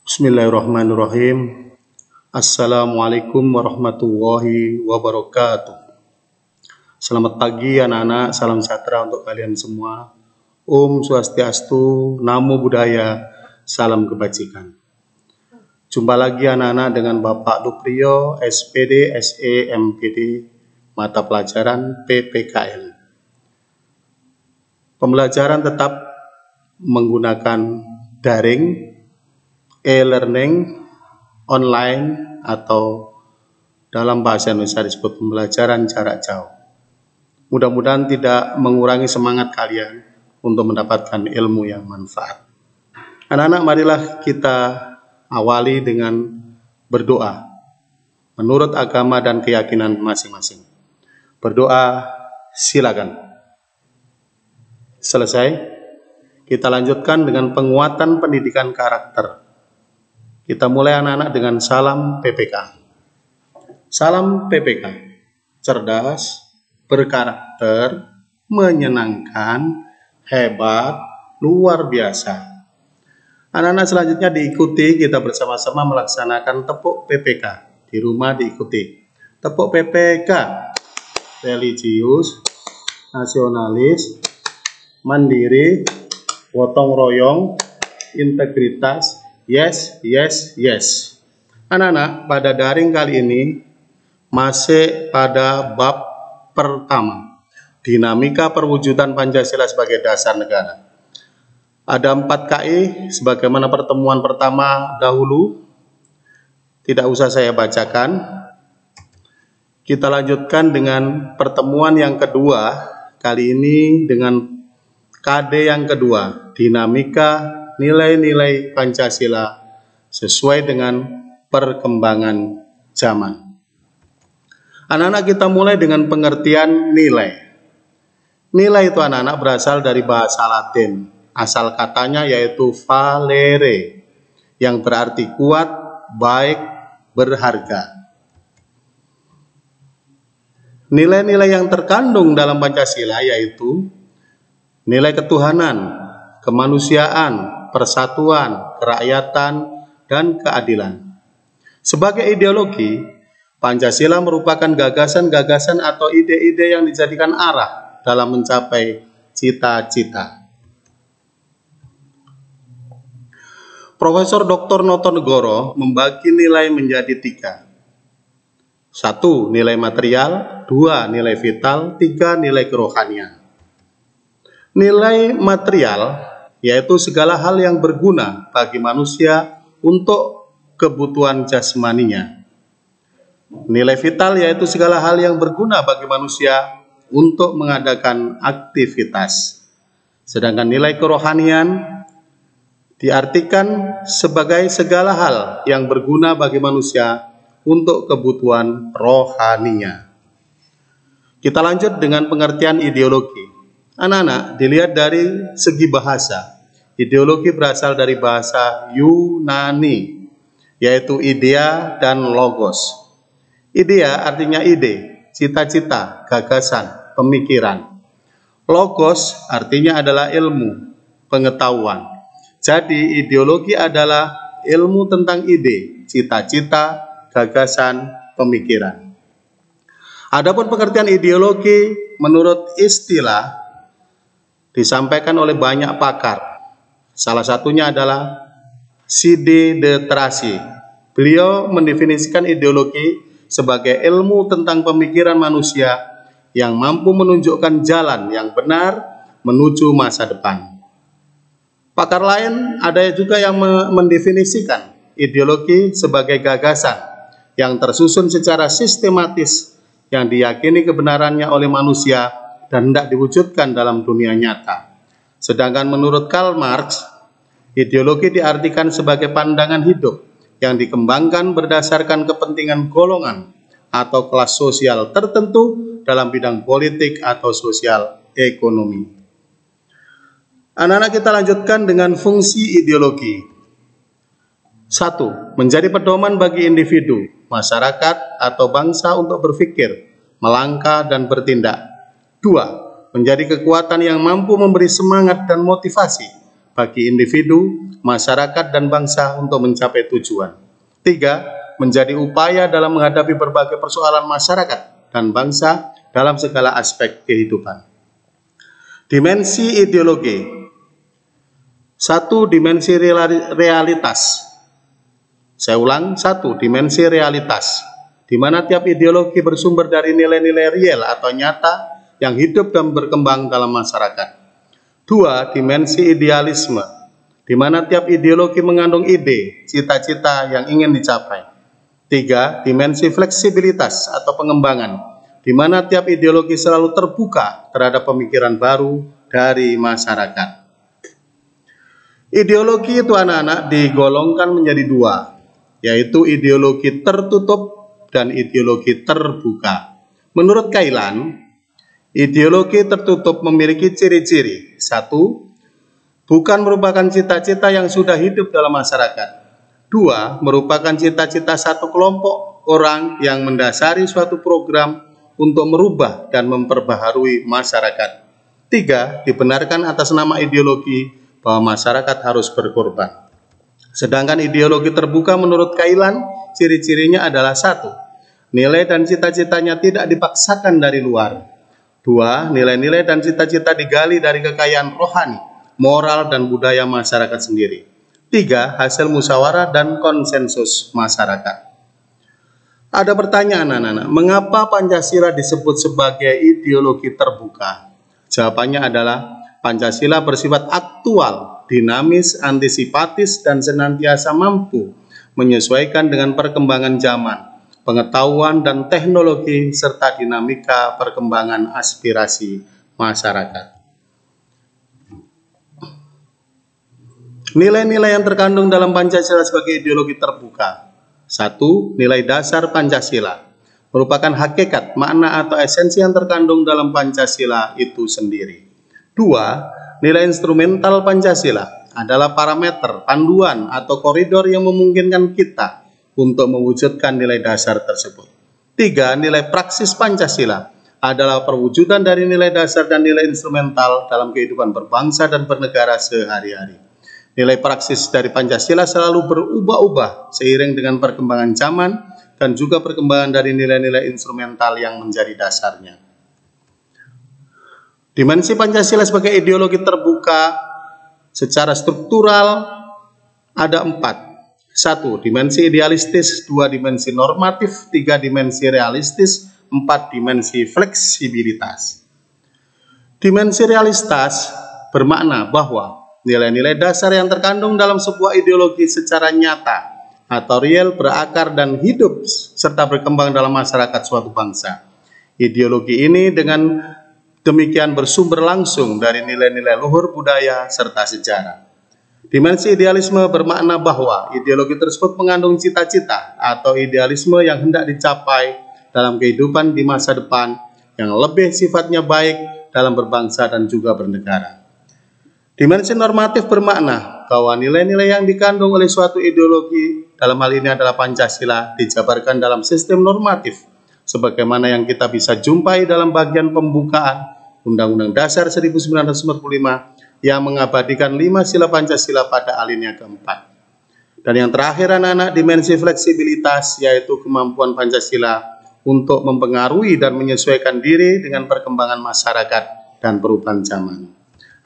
Bismillahirrahmanirrahim. Assalamualaikum warahmatullahi wabarakatuh. Selamat pagi anak-anak, salam sejahtera untuk kalian semua. Om Swastiastu, Namo Buddhaya, salam kebajikan. Jumpa lagi anak-anak dengan Bapak Dupriyo, SPD, SE, MPD, mata pelajaran PPKN. Pembelajaran tetap menggunakan daring, e-learning, online, atau dalam bahasa Indonesia disebut pembelajaran jarak jauh. Mudah-mudahan tidak mengurangi semangat kalian untuk mendapatkan ilmu yang manfaat. Anak-anak, marilah kita awali dengan berdoa menurut agama dan keyakinan masing-masing. Berdoa, silakan. Selesai, kita lanjutkan dengan penguatan pendidikan karakter. Kita mulai anak-anak dengan salam PPK. Salam PPK, cerdas, berkarakter, menyenangkan, hebat, luar biasa. Anak-anak selanjutnya diikuti, kita bersama-sama melaksanakan tepuk PPK. Di rumah diikuti. Tepuk PPK, religius, nasionalis, mandiri, gotong royong, integritas, yes, yes, yes. Anak-anak, pada daring kali ini masih pada bab pertama, dinamika perwujudan Pancasila sebagai dasar negara. Ada 4 KI sebagaimana pertemuan pertama dahulu. Tidak usah saya bacakan. Kita lanjutkan dengan pertemuan yang kedua, kali ini dengan KD yang kedua, dinamika nilai-nilai Pancasila sesuai dengan perkembangan zaman. Anak-anak, kita mulai dengan pengertian nilai. Nilai itu anak-anak berasal dari bahasa Latin. Asal katanya yaitu valere, yang berarti kuat, baik, berharga. Nilai-nilai yang terkandung dalam Pancasila yaitu nilai ketuhanan, kemanusiaan, persatuan, kerakyatan, dan keadilan. Sebagai ideologi, Pancasila merupakan gagasan-gagasan atau ide-ide yang dijadikan arah dalam mencapai cita-cita. Profesor Dr. Notonegoro membagi nilai menjadi 3. 1. Nilai material, 2. Nilai vital, 3. Nilai kerohanian. Nilai material yaitu segala hal yang berguna bagi manusia untuk kebutuhan jasmaninya. Nilai vital yaitu segala hal yang berguna bagi manusia untuk mengadakan aktivitas. Sedangkan nilai kerohanian diartikan sebagai segala hal yang berguna bagi manusia untuk kebutuhan rohaninya. Kita lanjut dengan pengertian ideologi. Anak-anak, dilihat dari segi bahasa. Ideologi berasal dari bahasa Yunani, yaitu idea dan logos. Idea artinya ide, cita-cita, gagasan, pemikiran. Logos artinya adalah ilmu, pengetahuan. Jadi ideologi adalah ilmu tentang ide, cita-cita, gagasan, pemikiran. Adapun pengertian ideologi menurut istilah disampaikan oleh banyak pakar. Salah satunya adalah Side de Tracy. Beliau mendefinisikan ideologi sebagai ilmu tentang pemikiran manusia yang mampu menunjukkan jalan yang benar menuju masa depan. Pakar lain ada juga yang mendefinisikan ideologi sebagai gagasan yang tersusun secara sistematis yang diyakini kebenarannya oleh manusia dan hendak diwujudkan dalam dunia nyata. Sedangkan menurut Karl Marx, ideologi diartikan sebagai pandangan hidup yang dikembangkan berdasarkan kepentingan golongan atau kelas sosial tertentu dalam bidang politik atau sosial ekonomi. Anak-anak, kita lanjutkan dengan fungsi ideologi. 1. Menjadi pedoman bagi individu, masyarakat, atau bangsa untuk berpikir, melangkah, dan bertindak. 2. Menjadi kekuatan yang mampu memberi semangat dan motivasi bagi individu, masyarakat, dan bangsa untuk mencapai tujuan. 3. Menjadi upaya dalam menghadapi berbagai persoalan masyarakat dan bangsa dalam segala aspek kehidupan. Dimensi ideologi. 1. Dimensi realitas. Saya ulang, 1. Dimensi realitas, di mana tiap ideologi bersumber dari nilai-nilai real atau nyata yang hidup dan berkembang dalam masyarakat. 2. Dimensi idealisme, di mana tiap ideologi mengandung ide, cita-cita yang ingin dicapai. 3. Dimensi fleksibilitas atau pengembangan, di mana tiap ideologi selalu terbuka terhadap pemikiran baru dari masyarakat. Ideologi itu anak-anak digolongkan menjadi 2, yaitu ideologi tertutup dan ideologi terbuka. Menurut Kailan, ideologi tertutup memiliki ciri-ciri. 1. Bukan merupakan cita-cita yang sudah hidup dalam masyarakat. 2. Merupakan cita-cita satu kelompok orang yang mendasari suatu program untuk merubah dan memperbaharui masyarakat. 3. Dibenarkan atas nama ideologi bahwa masyarakat harus berkorban. Sedangkan ideologi terbuka menurut Kailan, ciri-cirinya adalah 1. Nilai dan cita-citanya tidak dipaksakan dari luar. 2. Nilai-nilai dan cita-cita digali dari kekayaan rohani, moral, dan budaya masyarakat sendiri. 3. Hasil musyawarah dan konsensus masyarakat. Ada pertanyaan anak-anak, mengapa Pancasila disebut sebagai ideologi terbuka? Jawabannya adalah Pancasila bersifat aktual, dinamis, antisipatis, dan senantiasa mampu menyesuaikan dengan perkembangan zaman, pengetahuan dan teknologi, serta dinamika perkembangan aspirasi masyarakat. Nilai-nilai yang terkandung dalam Pancasila sebagai ideologi terbuka. 1. Nilai dasar Pancasila merupakan hakikat, makna, atau esensi yang terkandung dalam Pancasila itu sendiri. 2. Nilai instrumental Pancasila adalah parameter, panduan, atau koridor yang memungkinkan kita untuk mewujudkan nilai dasar tersebut. 3. Nilai praksis Pancasila adalah perwujudan dari nilai dasar dan nilai instrumental dalam kehidupan berbangsa dan bernegara sehari-hari. Nilai praksis dari Pancasila selalu berubah-ubah seiring dengan perkembangan zaman dan juga perkembangan dari nilai-nilai instrumental yang menjadi dasarnya. Dimensi Pancasila sebagai ideologi terbuka secara struktural ada 4. 1. Dimensi idealistis, 2. Dimensi normatif, 3. Dimensi realistis, 4. Dimensi fleksibilitas. Dimensi realistis bermakna bahwa nilai-nilai dasar yang terkandung dalam sebuah ideologi secara nyata atau real berakar dan hidup serta berkembang dalam masyarakat suatu bangsa. Ideologi ini dengan demikian bersumber langsung dari nilai-nilai luhur budaya serta sejarah. Dimensi idealisme bermakna bahwa ideologi tersebut mengandung cita-cita atau idealisme yang hendak dicapai dalam kehidupan di masa depan yang lebih sifatnya baik dalam berbangsa dan juga bernegara. Dimensi normatif bermakna bahwa nilai-nilai yang dikandung oleh suatu ideologi, dalam hal ini adalah Pancasila, dijabarkan dalam sistem normatif, sebagaimana yang kita bisa jumpai dalam bagian pembukaan Undang-Undang Dasar 1945 yang mengabadikan 5 sila Pancasila pada alinea keempat. Dan yang terakhir anak-anak, dimensi fleksibilitas, yaitu kemampuan Pancasila untuk mempengaruhi dan menyesuaikan diri dengan perkembangan masyarakat dan perubahan zaman.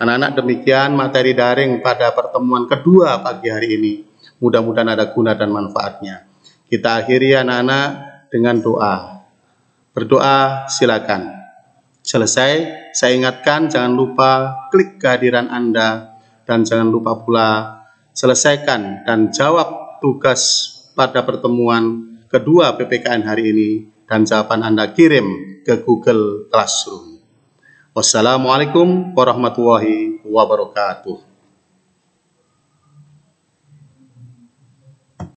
Anak-anak, demikian materi daring pada pertemuan kedua pagi hari ini. Mudah-mudahan ada guna dan manfaatnya. Kita akhiri anak-anak dengan doa. Berdoa silakan. Selesai, saya ingatkan jangan lupa klik kehadiran Anda dan jangan lupa pula selesaikan dan jawab tugas pada pertemuan kedua PPKN hari ini dan jawaban Anda kirim ke Google Classroom. Wassalamualaikum warahmatullahi wabarakatuh.